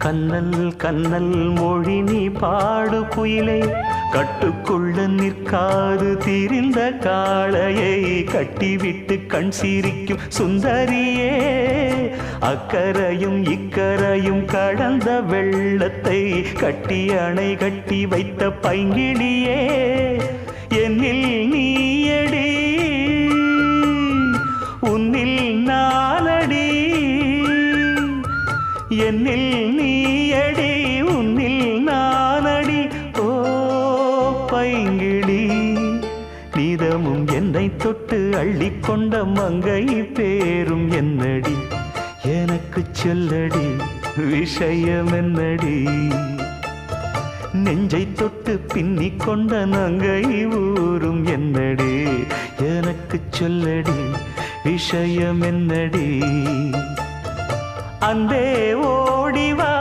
கண்ணல் கண்ணல் மொழி நீ பாடு குயிலே, கட்டுக்குள்ள நிற்காது திரிந்த காளையை கட்டிவிட்டு கண் சிரிக்கும் சுந்தரியே, அக்கரையும் இக்கரையும் கடந்த வெள்ளத்தை கட்டி அணை கட்டி வைத்த பைங்கிளியே, என்னில் நீயடி உன்னில் நானடி, என்னில் நீயடி உன்னில் நானடி. ஓ பைங்கிளி, நீதமும் என்னை தொட்டு அள்ளிக்கொண்ட மங்கை பேரும் என்னடி, எனக்கு சொல்லடி விஷயம் என்னடி, நெஞ்சை தொட்டு பின்னிக் கொண்ட நங்கை ஊரும் என்னடி, எனக்கு சொல்லடி விஷயம் என்னடி. அன்பே ஓடிவா.